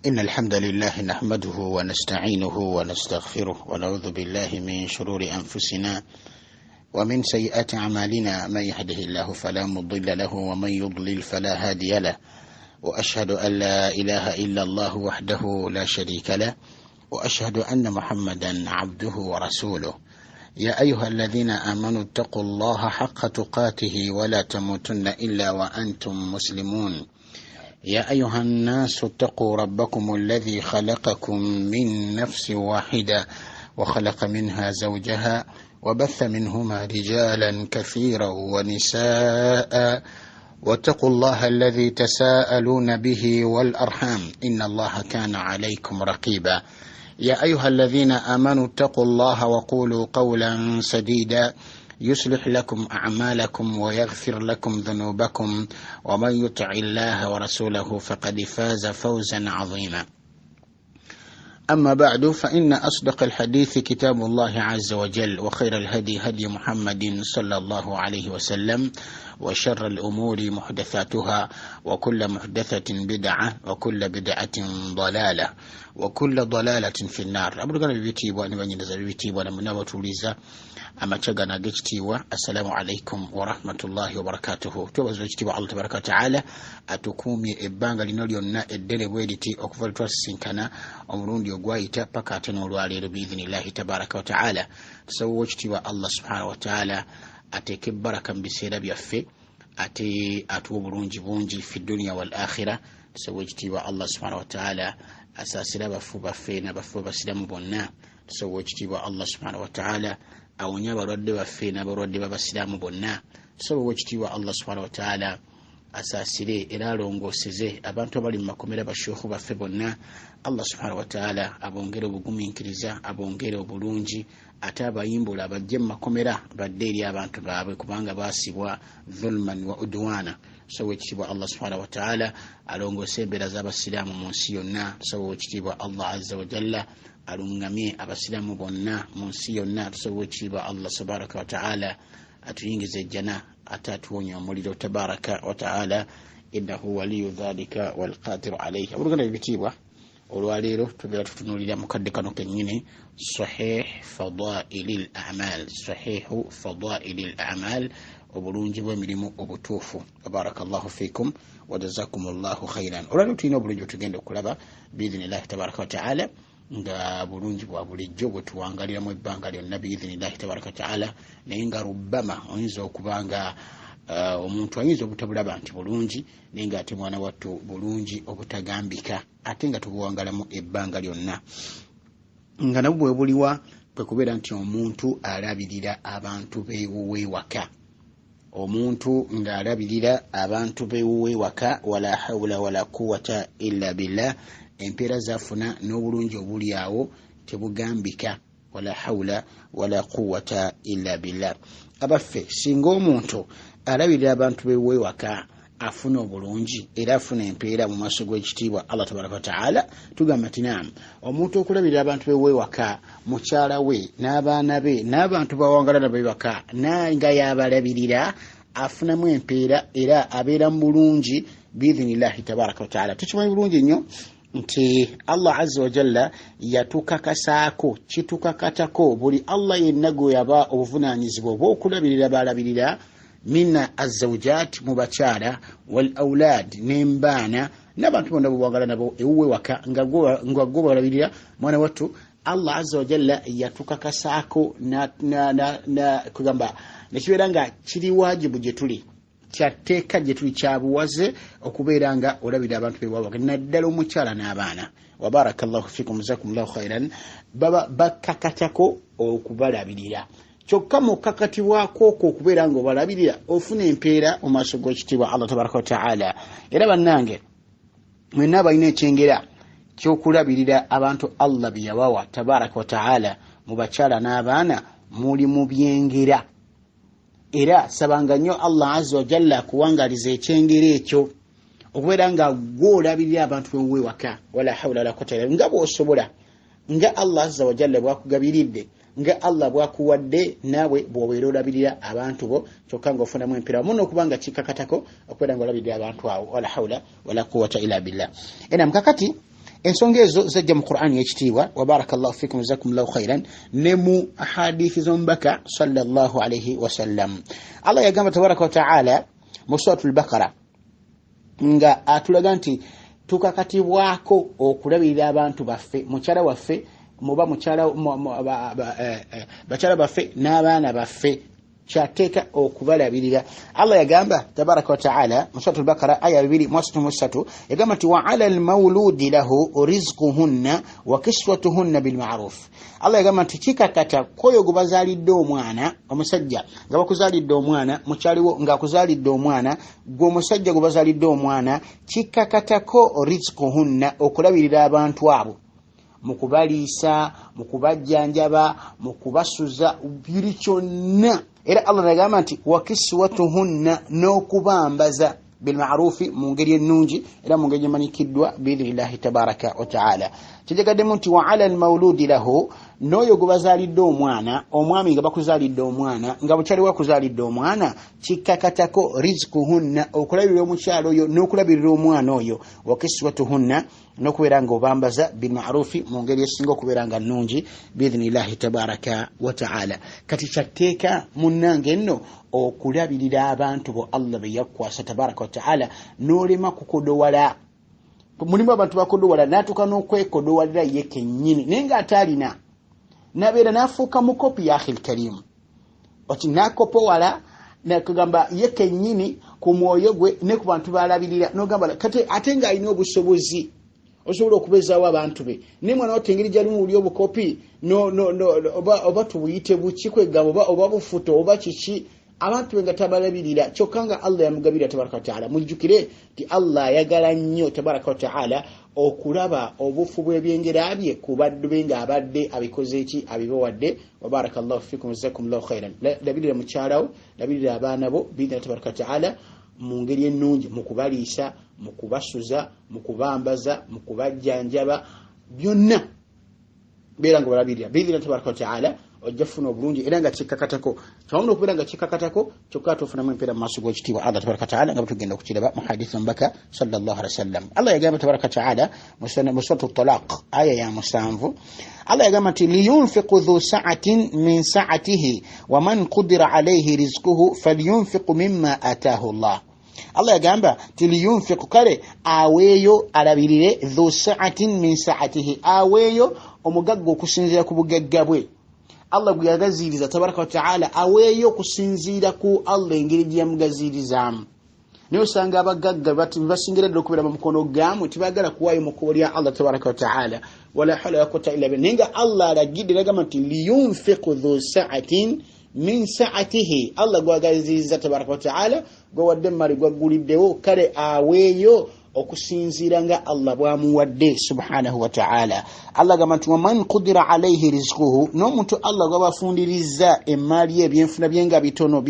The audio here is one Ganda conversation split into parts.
إن الحمد لله نحمده ونستعينه ونستغفره ونعوذ بالله من شرور أنفسنا ومن سيئات أعمالنا. من يهده الله فلا مضل له ومن يضلل فلا هادي له، وأشهد أن لا إله إلا الله وحده لا شريك له، وأشهد أن محمدا عبده ورسوله. يا أيها الذين آمنوا اتقوا الله حق تقاته ولا تموتن إلا وأنتم مسلمون. يا أيها الناس اتقوا ربكم الذي خلقكم من نفس واحدة وخلق منها زوجها وبث منهما رجالا كثيرا ونساء، واتقوا الله الذي تساءلون به والأرحام إن الله كان عليكم رقيبا. يا أيها الذين آمنوا اتقوا الله وقولوا قولا سديدا يصلح لكم أعمالكم ويغفر لكم ذنوبكم، ومن يطع الله ورسوله فقد فاز فوزا عظيما. أما بعد، فإن أصدق الحديث كتاب الله عز وجل، وخير الهدي هدي محمد صلى الله عليه وسلم، وشر الأمور محدثاتها، وكل محدثة بدعة، وكل بدعة ضلالة، وكل ضلالة في النار. أبرغنا بيتيبوا نبنينا بيتيبوا نمنابة ليزا أما تشغنا جتيوا. السلام عليكم ورحمة الله وبركاته. توبزو جتيوا الله تبارك وتعالى أتكومي إبانغ لنوليونا الدلي ويدتي أكفر توسسنكنا أمرون gwaita paka tanolwalero biidhnillahi tabaraka wa taala. Tusawo ekitiibwa Allah subhanahu wa taala ateeke baraka mu biseera byaffe, ate atuwa obulungi bungi fi dunya wal akhira. Tusawo ekitiibwa Allah subhanahu wa taala asaasira abafu baffe n'abafu abasiramu bonna. Tusawo ekitiibwa Allah subhanahu wa taala awonya abalwadde baffe n'abalwadde b'abasiraamu bonna. Tusawo ekitiibwa Allah subhanahu wa taala asaasire era alongooseze abantu abali mu makomera bashuuhu baffe bonna. Allah subhanahu wa taala abongere obugumiikiriza, abongere obulungi, ate abayimbula bajje mu makomera badde eri abantu baabwe kubanga baasibwa dhulman wa udwana. Tusawo ekitiibwa Allah subhanahu wa taala alongoose embeera z'abasiraamu mu nsi yonna. Tusawo ekitiibwa Allah azza wa jalla alungamye abasiraamu bonna mu nsi yonna. Tusawo ekitiibwa Allah tabaraka wa taala atuyingize ejjana ate atuwonya omuliro tabaraka wa taala, innahu waliyu dhalika walqadiru alayhi. Abuluganda bibitiibwa, olwaleero tubeera tutunuulira mukadde kano kennyini sahih fadailil a'mal, sahihu fadailil a'mal, obulungi bw'emirimu obutuufu. Barakallahu fikum wa jazakumullahu khairan. Olwaleero tulina obulungi bwetugenda okulaba biidhnillahi tabaraka wa taala, nga bulungi bwa bulijjo bwe tuwangaliramu ebbanga lyonna biidhnillahi tabaraka wa taala. Naye nga rubbama oyinza okubanga omuntu ayinza obutabulaba nti bulungi, naye nga ate mwana wattu bulungi obutagambika, ate nga tubuwangalamu ebbanga lyonna. Nga nabwo bwe buliwa kwe kubeera nti omuntu alabirira abantu beewuwe waka. Omuntu ng'alabirira abantu beewuwe waka, wala hawla wala quwwata illa billah. Empeera zafuna n'obulungi obuli awo tebugambika, wala hawla wala quwwata illa billah. Abaffe, singa omuntu alabirira abantu beewuwe waka afuna obulungi era afuna empeera mu maaso g'ekitiibwa Allah tabaraka wa taala, tugamba nti naam, omuntu okulabirira abantu beewuwe waka, mukyala we n'abaana be n'abantu bawangala nabo waka, nga yabalabirira afunamu empeera era abeera mu bulungi biidhnillahi tabaraka wa taala. Tukimanyi bulungi nnyo nti Allah azza wa jalla yatukakasaako, kitukakatako buli Allah yenna gwe yaba obuvunaanyizibwa obw'okulabirira balabirira minna azzawjat, mu bakyala, wal awlad, n'embaana, n'abantu bonna bwewagala nabo ewuwe waka nga gwe balabirira. Mwana wattu Allah azza wa jalla yatukakasaako kugamba nekibeera nga kiri wajibu gye tuli, kyateeka gye tuli, kyabuwaze okubeera nga olabira abantu beewawaka, naddala omukyala n'abaana. Wa barakallahu fikum, jazakumullahu khairan. Baba bakakatako okubalabirira, kyokka mu kakatibwako okwo okubeera nga obalabirira ofuna empeera mu maaso g'ekitiibwa Allah tabaraka wa taala. Era bannange, mwenna abalina ekyengera ky'okulabirira abantu Allah bye yabawa tabaraka wa taala mu bakyala n'abaana, muli mu byengera. Era sabanga nnyo Allah azza wa jalla akuwangaliza ekyengera ekyo, okubeera nga gw'olabirira abantu beewuwe waka, wala hawla wala quwwata illa billah, nga bw'osobola, nga Allah azza wa jalla bw'akugabiridde, nga Allah bw'akuwadde, naawe bw'obeera olabirira abantu bo, kyokka ng'ofunamu empeera muno okubanga kikakatako okubeera nga olabirira abantu awo, wala hawla wala quwwata illa billah. Era mukakati ensonga ezo zajja mu Qur'an y'ekitiibwa wa barakallahu fikum jazakumullahu khairan ne mu ahadithi z'omubaka sallallahu alayhi wasallam. Allah yagamba tabaraka wa ta'ala mu suratul Baqara nga atulaga nti tukakatibwako okulabirira abantu baffe, mukyala waffe muba mukyala bakyala baffe n'abaana baffe kyateeka okubalabirira. Allah yagamba tabaraka wa ta'ala mu suratul Baqara aya 2:33 yagamba nti wa 'ala al-mawludi lahu rizquhunna wa kiswatuhunna bil ma'ruf. Allah yagamba nti kikakata koyo gubazalidde omwana omusajja nga bakuzalidde omwana mukyaliwo nga akuzalidde omwana gwe omusajja gubazalidde omwana kikakatako rizquhunna okulabirira abantu abo mukubaliisa mukubajjanjaba mukubasuza biri kyonna. Era Allah yagamba nti wakiswatuhunna n'okubambaza bilma'rufi mu ngeri ennungi era mu ngeri emanyikiddwa biidhnillahi tabaraka wa ta'ala. Kijagaddemu nti wa 'ala al-mawludi lahu n'oyo gwe bazaalidde omwana omwami nga bakuzaalidde omwana nga bukyali wakuzaalidde omwana kikakatako rizquhunna okulabirira omukyalo oyo n'okulabirira omwana oyo wakiswatuhunna n'okubeera nga obambaza bilma'rufi mu ngeri esinga okubeera nga nnungi biidhnillahi tabaraka wa ta'ala. Kati kyatteeka munnange nno okulabirira abantu bo Allah be yakwasa tabaraka wa ta'ala n'olema kukodowala. Mulimu abantu bakodowala n'atuuka n'okwekodowalira ye kennyini naye ng'ataalina nabeera n'afuuka mukopi ya akhil karim oti n'akopowala nakugamba ye kennyini ku mwoyo gwe ne ku bantu balabirira n'ogamba kati ate ng'alina obusobozi osobola okubezaawo abantu be naye mwana watengeri gyali mu buli obukopi oba tubuyite buki kwegamba oba bufuto oba kiki abantu benga tabalabirira kyokka nga Allah yamugabira tabaraka wa ta'ala. Mujjukire ti Allah ayagala nnyo tabaraka wa ta'ala okulaba obufu bw'ebyengera bye ku baddu be ng'abadde abikoze eki abibawadde. Wa barakallahu fikum jazakumullahu khairan. Labirira mukyalawo labirira abaana bo biidhna tabaraka wa ta'ala mu ngeri ennungi mu kubaliisa mu kubasuza mu kubambaza mu kubajjanjaba byonna beera nga balabirira biidhna tabaraka wa ta'ala ojja kufuna obulungi era nga kikkakatako kyawuno okubeera nga kikkakatako kyokka tofunamu empeera mu maaso g'ekitiibwa Allah tabaraka ta'ala nga butugenda okukiraba mu hadithi omubaka sallallahu alaihi wasallam. Allah yagamba tabaraka ta'ala mu suratu Talaq aya ya 7 Allah yagamba nti liyunfiqu dhu sa'atin min sa'atihi wa man qudira alayhi rizquhu falyunfiqu mimma ataahu Allah. Allah yagamba nti liyunfiqu kale aweeyo alabirire dhu sa'atin min sa'atihi aweeyo omugagga okusinziira ku bugagga bwe. Allah gwe yagaziriza tabaraka wa ta'ala aweeyo okusinziira ku Allah engeri gye yamugazirizaamu. Naye osanga abagagga basingiradde okubeera mu mukono gaamu tibagala kuwaayo mu kkubo lya Allah tabaraka wa ta'ala wala hawla wala quwwata illa billah. Naye nga Allah alagidde n'agamba nti liyunfiqu dhu sa'atin min sa'atihi. Allah gwe yagaziriza tabaraka wa ta'ala gwe wadde mali gwagguliddewo kale aweeyo okusinziira nga Allah bwamuwadde subhanahu wa ta'ala. Allah gamba nti waman qudira alayhi rizquhu n'omuntu Allah gwabafundiriza emmaali ebyenfuna byenga bitono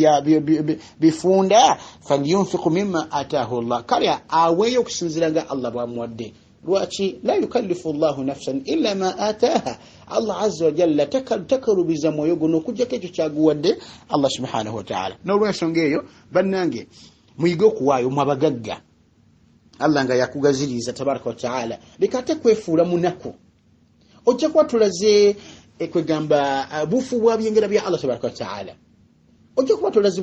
bifunda falyunfiqu mimma ataahu Allah kale aweeyo okusinziira nga Allah bwamuwadde. Lwaki la yukallifu Allahu nafsan illa ma ataaha. Allah azza wa jalla takarubiza mwoyo guno okujjako ekyo kyaguwadde Allah subhanahu wa ta'ala. N'olwensonga eyo bannange muyige okuwaayo mu abagagga Allah nga yakugaziriza tabaraka wa ta'ala lekate kwefuula munaku ojja kuba tulaze ekwegamba bufu bwa byengera bya Allah tabaraka wa ta'ala ojja kuba tulaze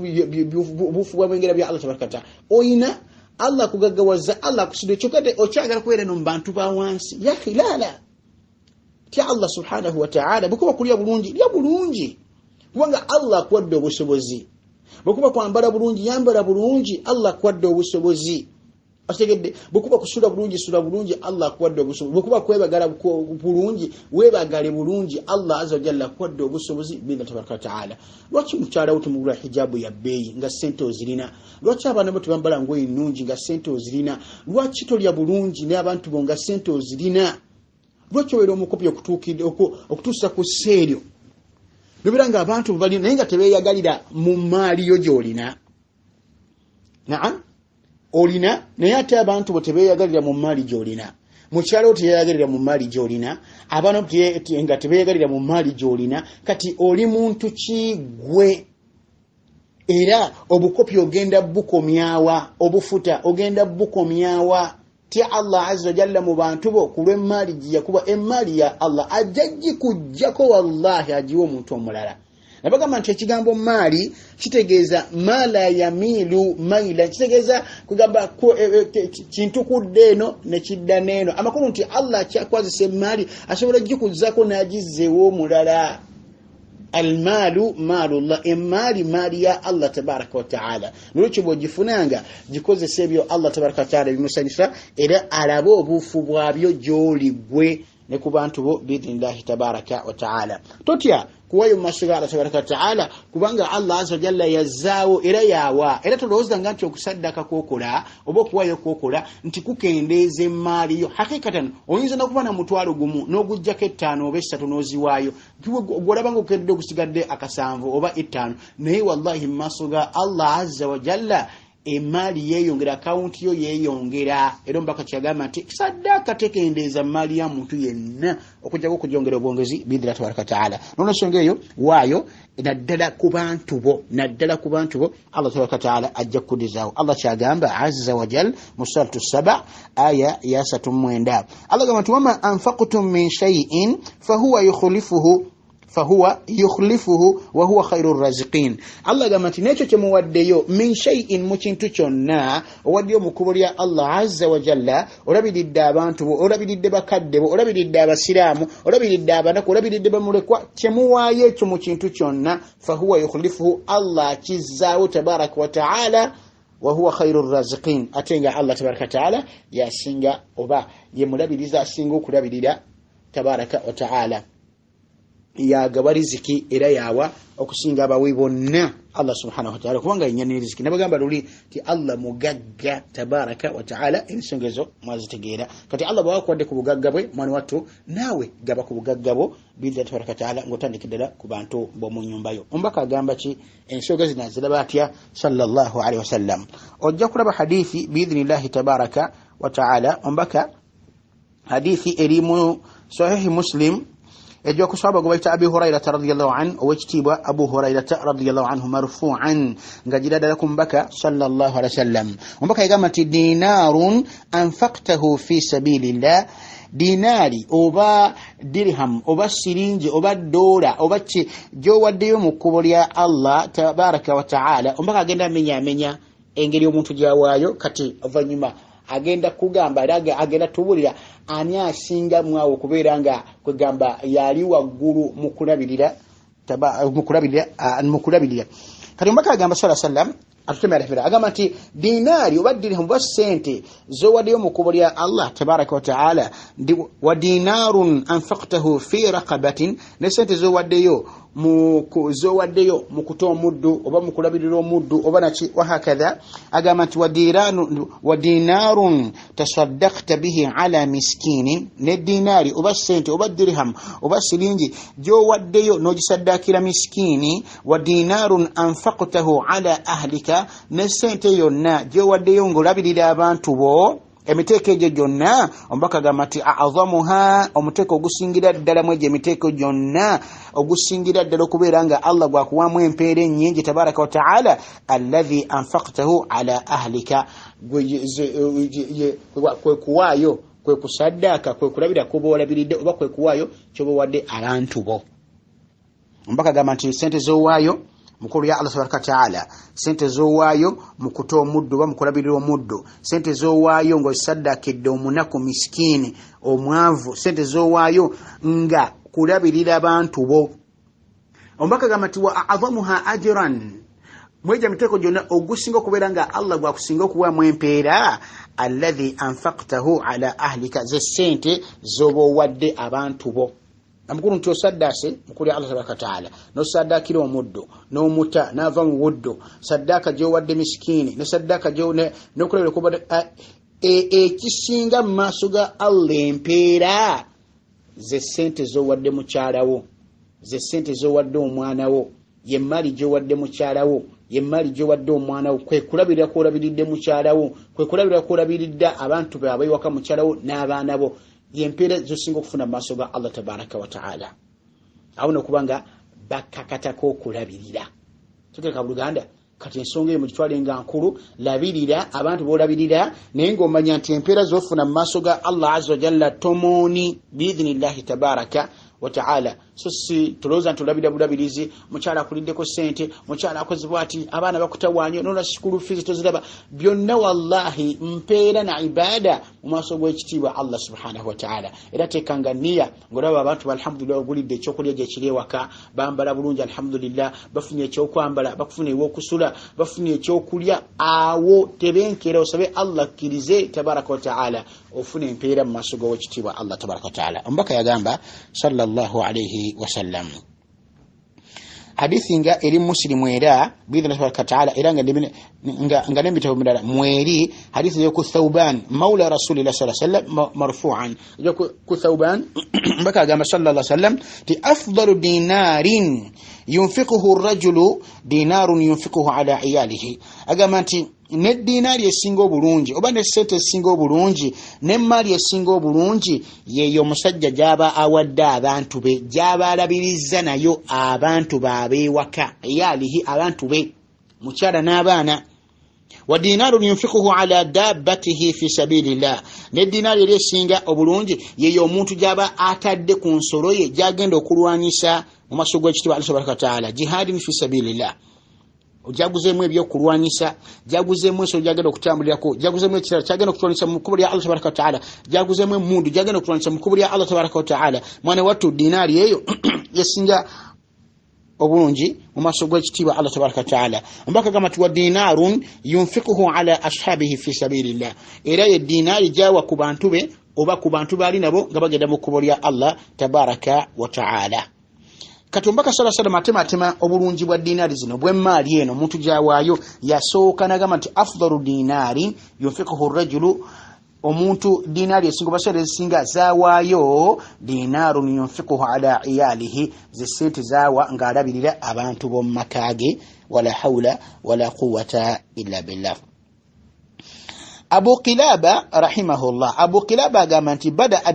bufu bwa byengera bya Allah tabaraka wa ta'ala oyina Allah kugaggawaza Allah kusudde kyokate okyagala kubeera no mu bantu ba wansi ya khilala ti Allah subhanahu wa ta'ala bukuba kulya bulungi lya bulungi kubanga Allah akuwadde obusobozi bukuba kwambala bulungi yambala bulungi Allah akuwadde obusobozi ategedde bukuba kusula bulungi sula bulungi Allah akuwadde obusobozi bukuba kwebagala bulungi webagale bulungi Allah azza wa jalla akuwadde obusobozi biidhna tabaraka wa ta'ala. Lwaki mukyala wo tumugula hijabu ya bbeeyi nga sente ozirina? Lwaki abaana bo tebambala ngoye nnungi nga sente ozirina? Lwaki tolya bulungi n'abantu bo nga sente ozirina? Lwaki obeera omukopi okutuusa ku sseeryo nobera nga abantu bali naye nga tebeeyagalira mu maali yo gy'olina? Naam olina naye ate abantu bo tebeeyagalira mu maali gy'olina. Mukyala wo teyeyagalira mu maali gy'olina, abaana bo nga tebeeyagalira mu maali gy'olina. Kati oli muntu ki gwe? Era obukopi ogenda bukomyawa, obufuta ogenda bukomyawa. ti Allah azza jalla mu bantu bo kulwe mali jiya kuba emali ya Allah ajajji kujjako wallahi ajiwo omuntu omulala nabagamba nti ekigambo mali kitegeeza mala yamilu maila kitegeeza kugamba kintu kudde eno ne kidda neeno amakulu nti Allah kyakwazise mali asobola jikuzako nagizeewo omulala almalu malullah emali mali ya Allah tabaraka wa taala nolwekyo bwogifunanga gikozesa ebyo Allah tabaraka wa taala bimusanyusa era alaba obuufu bwabyo gy'oligwe ne ku bantu bo biidhnillahi tabaraka wa taala totya kuwayo mashiga Allah tabaraka wa taala kubanga Allah azza jalla yazaawo era yawa era tolowooza nga nti okusaddaka kwokola oba okuwayo kwokola nti kukendeeza emaali yo hakikatan oyinza nakuba na mutwalo gumu n'ogujjako 5 oba 3 n'oziwaayo gwolabanga okedde okusigadde akasanvu oba 5 naye wallahi mashiga Allah azza wa jalla emali yeyongera account yo yeyongera era mbaka kyagamba nti saddaka tekendeeza mali ya muntu yenna okujja okujongera obwongezi bidira tabaraka taala nono songa eyo waayo naddala ku bantu bo Allah tabaraka taala ajja kudizaawo Allah kyagamba azza wa jal musalatu 7 aya ya 39 Allah gamba wama anfaqtum min shay'in fahuwa yukhlifuhu wa huwa khairur raziqin Allah gamba nti nekyo kyemuwaddeyo min shay'in mu kintu kyonna owaddeyo mu kkubo lya Allah azza wa jalla olabiridde abantu bo olabiridde bakadde bo olabiridde abasiraamu olabiridde abanaku olabiridde bamulekwa kyemuwaayo ekyo mu kintu kyonna fahuwa yukhlifuhu Allah kizzaawo tabaraka wa taala wa huwa khairur raziqin atenga Allah tabaraka wa taala yasinga oba yemulabiriza asinga okulabirira tabaraka wa taala ya gabariziki era yawa okusinga abawe bonna Allah subhanahu wa ta'ala kubanga yenyani riziki nabagamba luli ti Allah mugagga tabaraka wa ta'ala ensongezo mwazitegeera kati Allah bwakwadde ku bugagga bwe mwana wattu nawe gaba ku bugagga bwo bidda tabaraka wa ta'ala ngotandikidala ku bantu bo mu nyumba yo ombaka agamba ki ensongezo naziraba atya sallallahu alaihi wasallam ojja kulaba hadithi biidhnillahi tabaraka wa ta'ala ombaka hadithi erimu sahih Muslim اجوا كصحابه قبيت ابي هريره رضي الله عنه واجتبى ابو هريره رضي الله عنه مرفوعا قجد لكم بكى صلى الله عليه وسلم وبكى يقامت دينار انفقته في سبيل الله dinari oba dirham oba sirinji oba dola oba jo waddeyo mu kkubo lya Allah tabaraka wa taala ombaka agenda menya engeri omuntu gyawaayo kati avanyuma agenda kugamba agenda tubulira ani asinga mwawo kubeera nga kwegamba yali waggulu mukulabirira kati mbaka agamba sallallahu alaihi wasallam atutemera fira agamba nti dinari oba dirham oba sente zo waddeyo mu kkubo lya Allah tabaraka wa taala wa dinarun anfaqtahu fi raqabatin ne sente zo waddeyo mu kutoa omuddu oba mu kulabirira omuddu oba naki wahakadha agamba nti wa dinarun tasaddaqta bihi ala miskinin ne dinari oba sente oba dirham oba siringi gyowaddeyo n'ogisaddakira miskini wa dinarun anfaqtahu ala ahlika ne sente yonna gyowaddeyo ng'olabirira abantu bo emiteeko egyo gyonna ombaka gamba nti a'zamuha omuteeko ogusingira ddala mu egyo emiteeko gyonna ogusingira ddala okubeera nga Allah gwakuwamu empeera ennyingi tabaraka wa ta'ala alladhi anfaqtahu ala ahlika kwe kuwaayo kwe kusaddaka kwe kulabira kuba olabiridde oba kwe kuwaayo kyoba wadde abantu bo ombaka gamba nti sente z'owaayo mukulu ya Allah tabaraka taala sente zowaayo mukutoa omuddu ba mukulabirira omuddu sente zowaayo ng'osaddakidde omunaku miskini omwavu sente zowaayo nga kulabirira abantu bo ombaka gamba nti wa a'zamuha ajran mweja miteko gyonna ogusinga okubeera nga Allah gwakusinga okuwaamu empeera alladhi anfaqtahu ala ahlika ze sente zoba owadde abantu bo amukulu nti osaddase mukulu Allah tabaraka taala n'osaddakira omuddo n'omuta n'ava mu wuddo saddaka gy'owadde miskini ne saddaka n'okulabira kuba ekisinga mu maaso ga Allah empeera ze sente z'owadde mukyalawo ze sente z'owadde omwanawo ye mali gy'owadde mukyalawo ye mali gy'owadde omwanawo kwe kulabirira kw'olabiridde mukyalawo kwe kulabirira kw'olabiridde abantu baabwe ewaka mukyalawo n'abaana bo yempeera zosinga okufuna mu maaso ga Allah tabaraka wa taala awo nokubanga bakakatako okulabirira tuteeka buluganda kati ensonga mu kitwale nga nkulu labirira abantu bolabirira naye ng'omanya nti empeera z'ofuna mu maaso ga Allah azza wa jalla tomooni biidhinillahi tabaraka wa ta'ala. So si tulowooza nti olabira bulabirizi, mukyala akuliddeko ssente, mukyala akoze bw'ati, abaana bakutawaanya, nola sikulu fees toziraba, byonna wallahi mpeera na ibaada mu maaso g'ekitiibwa Allah subhanahu wa ta'ala. Era teekanga nniya ng'olaba abantu alhamdulillah ogulidde ekyokulya gye kiri ewaka, bambala bulungi alhamdulillah, bafunye ekyokwambala, bakufuna ew'okusula, bafunye ekyokulya, awo tebenkera osabe Allah akkirize tabaraka wa ta'ala ofuna empeera mu maaso g'ekitiibwa Allah tabaraka wa ta'ala. Omubaka yagamba sallallahu alayhi wasallam, hadithi nga eri Muslimu era biidhnillahi ta'ala era nga nembitabo mirala mweri hadithi yo ku Thawban mawla rasulillah sallallahu alayhi wasallam marfu'an yo ku Thawban mbaka agamba sallallahu alayhi wasallam ti afdalu dinarin yunfiquhu ar-rajulu dinarun yunfiquhu ala iyalihi, agamba nti ne dinaari esinga obulungi oba ne sente esinga obulungi ne mali esinga obulungi yeyo omusajja gyaba awadde abantu be, gyaba alabiriza nayo abantu baabewaka yalihi abantu be mukyala n'abaana. Wa dinarun yunfiquhu ala dabbatihi fi sabilillah, ne dinaari eri esinga obulungi yeyo omuntu gyaba atadde ku nsolo ye gyagenda okulwanyisa mu maaso g'ekitiibwa Allah subhanahu wa ta'ala, jihadin fi sabilillah. Ojaguzeemu ebyokulwanyisa, jaguzeemu ensolo gyagenda okutambulirako, jaguzeemu ekirala kyagenda okutwanyisa mu kkubo lya Allah tabaraka wa ta'ala, jaguzeemu emmundu gyagenda okutwanyisa mu kkubo lya Allah tabaraka wa ta'ala. Mwana wattu dinaari eyo yesinga obulungi mu maaso g'ekitiibwa Allah tabaraka wa ta'ala. Mbaka gamba ti wa dinarun yunfiquhu ala ashabihi fi sabilillah, era ye dinaari gyawa ku bantu be oba ku bantu baali nabo nga bagenda mu kkubo lya Allah tabaraka wa ta'ala. Katumbaka sala sala matema obulungi bwa dinari zino bw'emmaali eno omuntu gyawaayo yasooka nagamba nti afdalu dinari yunfiquhu ar-rajulu, omuntu dinari esinga basere esinga zawaayo dinarun yunfiquhu ala iyalihi, zesente zawa ng'alabirira abantu b'omu makaage. Wala hawla wala quwwata illa billah. Abu Qilaba rahimahullah, Abu Qilaba agamba nti bada'a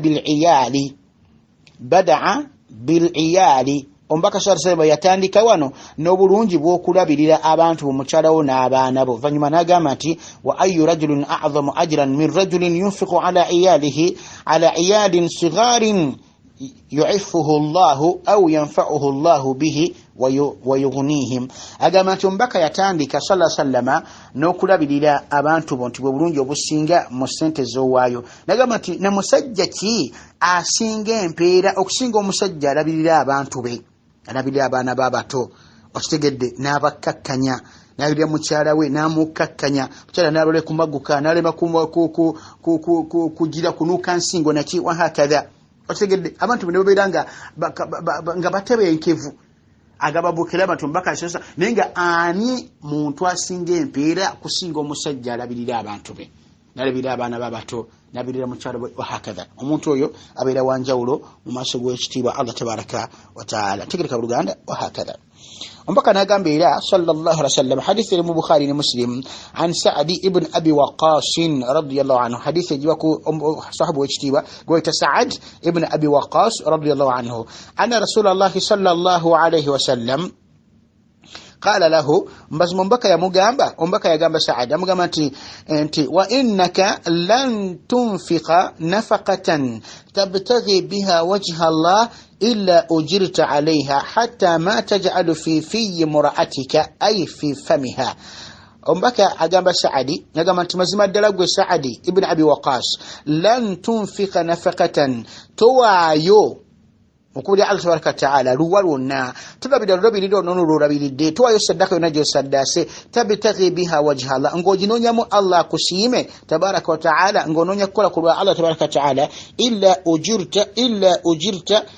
bil iyali, ombaka sallallahu yatandika wano n'obulungi bw'okulabirira abantu b'omukyalawo n'abaana bo. Vanyuma n'agamba nti wa ayyu rajulin a'zamu ajran min rajulin yunfiqu ala iyalihi ala iyalin sigharin yu'iffuhu Allahu aw yanfa'uhu Allahu bihi wa yughnihim. Agamba nti ombaka yatandika sallallahu sallama n'okulabirira abantu bo nti bwe bulungi obusinga mu ssente z'owaayo. N'agamba nti na musajja ki asinga empeera okusinga omusajja alabirira abantu be, alabirira abaana b'abato, okitegedde, n'abakkakkanya, n'alabirira mukyala we n'amukkakkanya, mukyala n'alole kumaguka n'alema kugira kunuuka nsingo naki wahakadha, okitegedde. Abantu bwe babeera nga batebenkevu. Agaba Bukilaba tumbaka sasa naye nga ani muntu asinga empeera kusinga omusajja alabirira abantu be, n'alabirira abaana b'abato, n'alabirira mukyala we wahakadha. Omuntu oyo abeera wanjawulo mu maaso g'ekitiibwa Allah tabaraka wa ta'ala. Tegereka Buluganda wahakadha. Ombaka n'agamba era sallallahu alaihi wasallam hadithi eri mu Bukhari ne Muslim an Sa'di ibn Abi Waqqas radiyallahu anhu, hadithi ejiwa ku sahabu w'ekitiibwa gwayita Sa'd ibn Abi Waqqas radiyallahu anhu anna Rasulullah sallallahu alaihi wasallam qala lahu, mbazi ombaka yamugamba, ombaka yagamba Sa'd amugamba nti wa innaka lan tunfiqa nafaqatan tabtaghi biha wajha Allah illa ujirta alaiha hatta ma taj'alu fi mura'atika ay fi famiha. Ombaka agamba Sa'di yagamba nti mazima ddala gwe Sa'di ibn Abi Waqqas lan tunfiqa nafaqatan, towaayo okubira Allah tabaraka ta'ala luwa lwonna, tulabira lulabirira nono lulabiridde, tuwayo saddaka yonna gy'osaddaase, tabtaghi biha wajha Allah, ng'oginoonyamu Allah akusiime tabaraka wa ta'ala, ng'onoonya kukola ku lwa Allah tabaraka ta'ala, illa ujirta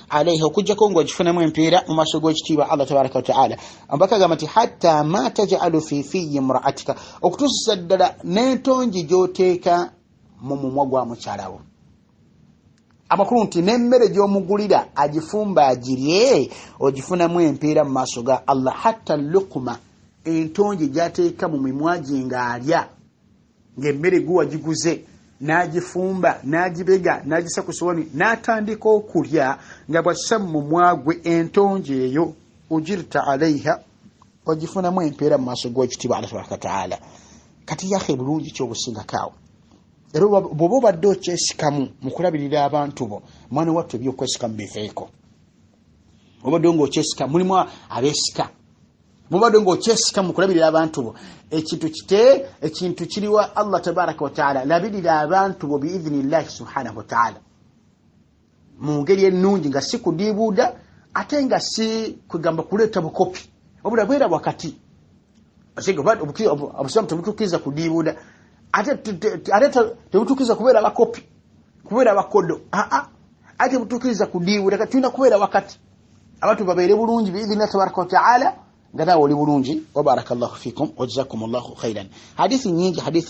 alayha, okujjako ng'ogifunamu empeera mu maaso g'ekitiibwa Allah tabaraka wa ta'ala. Ambaka agamba nti hatta ma taj'alu fi imra'atika, okutuusa ddala n'entongi gy'oteeka mu mumwa gwa mukyalawo. Amakulu nti n'emmere gy'omugulira agifumba agirye, ogifunamu empeera mu maaso ga Allah. Hatta lukuma, entongi gy'ateeka mu mimwa gye ng'alya, ng'emmere guwa giguze, n'agifumba n'agibega n'agisa ku sowani n'atandika okulya nga bw'assa mu mumwa gwe entongi eyo, ujirta alaiha, ogifunamu empeera mu maaso g'ekitiibwa Allah tabaraka wataala. Kati yahe bulungi kyobusingakaawo era bw'oba obadde okyesikamu mu kulabirira abantu bo mwana wattu ebyokwesikamu biveeko. Obadde ng'okyesika mulimu abeesika mubadde ng'okyesika mu kulabirira abantu bo ekintu kiriwa Allah tabaraka wataala labirira abantu bo biidhinillahi subhanahu wataala mu ngeri ennungi nga si kudiibuuda ate nga si kugamba kuleeta bukopi obula bwera wakati. Obusiramu tebutukkiriza kudiibuuda ate tebutukkiriza kubeera bakopi kubeera bakodo ate tebutukkiriza kudiibuuda kati tulina kubeera wakati abantu babeere bulungi biidhinillahi tabaraka wataala nga naawe oli bulungi. Wa barakallahu fikum wa jazakumullahu khairan. Hadithi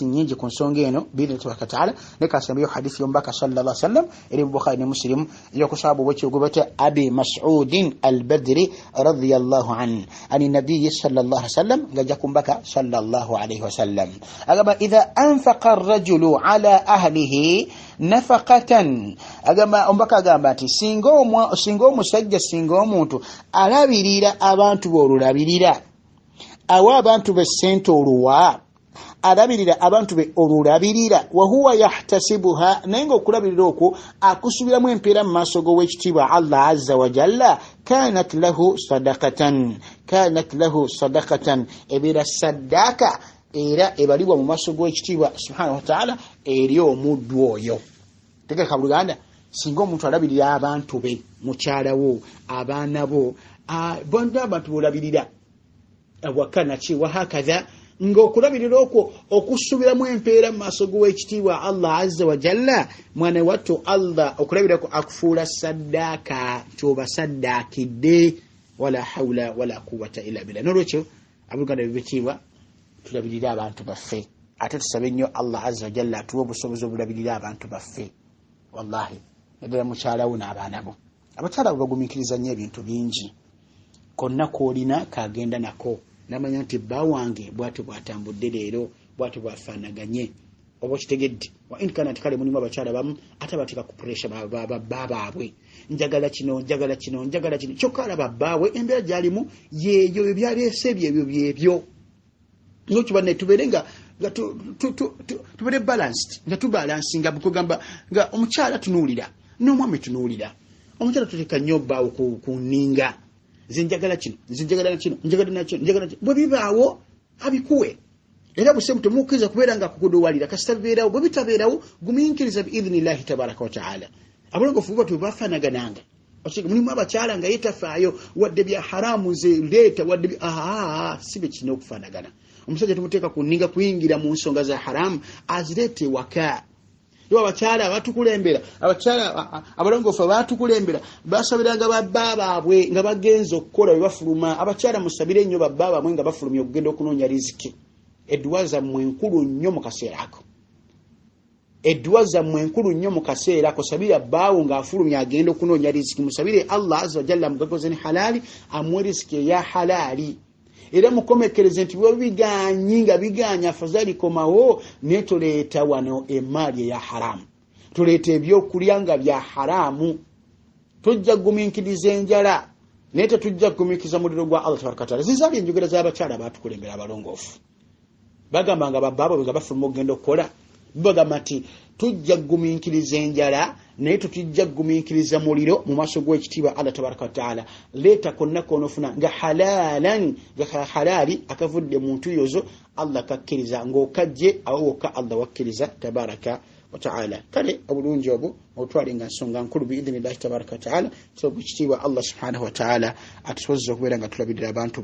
nyingi ku nsonga eno biidhinillahi tabaraka wataala nekasembayo hadithi y'omubaka sallallahu alaihi wasallam eri mu Bukhari ne Muslim ku sahabu w'ekigobate Abi Mas'ud al-Badri radiyallahu anhu ani nabiyyi sallallahu alaihi wasallam ngajja ku mbaka sallallahu alaihi wasallam agamba idha anfaqa ar-rajulu ala ahlihi nafaqatan agamba ombaka agamba ati singa omusajja singa omuntu alabirira abantu b'olulabirira awa abantu be ssente oluwa alabirira abantu be olulabirira wa huwa yahtasibuha naye ng'okulabirira okwo akusubiramu empeera mu maaso g'owekitiibwa Allah azza wa jalla kanat lahu sadaqatan ebeera saddaaka era ebalibwa mu maaso g'owekitiibwa subhanahu wa ta'ala eri omuddu oyo. Tegeka Buluganda singa omuntu alabirira abantu be mukyalawo abaana bo abantu bolabirira awakana ki wahakaza ng'okulabirira okwo okusubiramu empeera mu maaso g'owekitiibwa Allah azza wa jalla mwana wattu Allah okulabirako akufuula saddaaka kyoba saddaakidde wala hawla wala quwwata illa billah. N'olwekyo abuluganda bibitiibwa tulabirira abantu baffe ate tusabe nnyo Allah azza wa jalla atuwe obusobozi obulabirira abantu baffe. Wallahi naddala mukyalawo n'abaana bo abakyala bo bagumiikiriza nnyo ebintu bingi konna koolina kagenda nako namanya nti bba wange bw'atyo bw'atambudde leero bw'atyo bw'afaanaganye oba kitegedde wa in kana tikale mulimu abakyala bamu ate bateeka ku pressure babba baabwe njagala kino kyokka alaba bbaabwe embeera gy'alimu yeeyo byaleese byebyo nokibanne tubeere nga tubeere balanced nga tubalansinga bukugamba nga omukyala tunuulira n'omwami tunuulira omukyala tuteeka nnyo bbaawo ku nninga nze njagala kino bwe bibaawo abikuwe era busemu temukkiriza kubeera nga kukuduwalira kasita bibeerawo bwe bitabeerawo gumiikiriza biidhinillahi tabaraka wa taala. Abalongofu batu bafaanagananga mulimu abakyala nga yetafaayo wadde bya haramu ze leeta wadde sibe kino okufaanagana. Omusajja tumuteeka ku nninga kuyingira mu nsonga za haramu azireete waka. Abakyala abatukulembera abalongofu abatukulembera basabiranga babba baabwe nga bagenza okukola bwe bafuluma. Abakyala musabire nnyo babba baabwe nga bafulumya okugenda okunoonya riziki. Edduwa zammwe enkulu nnyo mu kaseera ako sabira bbaawo ng'afulumya agenda okunoonya riziki. Musabire Allah azza wa jalla mugagoze ne halali amuwe riziki eya halali era mukomekereze nti bwe biganyi nga biganya afadhali komawo ne tuleeta wano emaali eya haramu tuleeta ebyokulya nga bya haramu tujja gumiikiriza enjala naye tetujja gumiikiriza muliro gwa Allah tabaraka wa taala. Zizaali enjogera z'abakyala abatukulembera abalongoofu bagamba nga babbaabo nga bafuluma okugenda okukola bagamba nti tujja gumiikiriza enjala naye tutujja gumiikiriza muliro mu maaso g'ekitiibwa Allah tabaraka wa taala. Leeta konna koonofuna nga halalan nga halali akavudde mu ntuyozo Allah kakkiriza ng'okajje awo wokka Allah wakkiriza tabaraka wa taala. Kale obulungi obwo otwalenga nsonga nkulu biidhinillahi tabaraka wa taala so bukitiibwa Allah subhanahu wa taala atusobozesa okubeera nga tulabirira abantu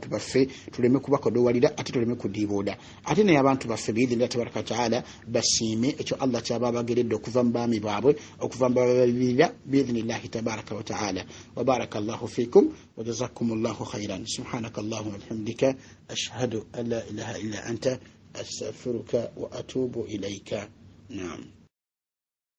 baffe tuleme kubakodowalira ate tuleme kudiibuuda ate naye abantu baffe biidhinillahi tabaraka wa taala basiime ekyo Allah kyaba bageredde okuva mu baami baabwe okuva mu bababirira biidhinillahi tabaraka wa taala. Wa barakallahu fikum wa jazakumullahu khairan. Subhanaka Allahumma wa bihamdika ashhadu an la ilaha illa anta astaghfiruka wa atubu ilayka. Naam.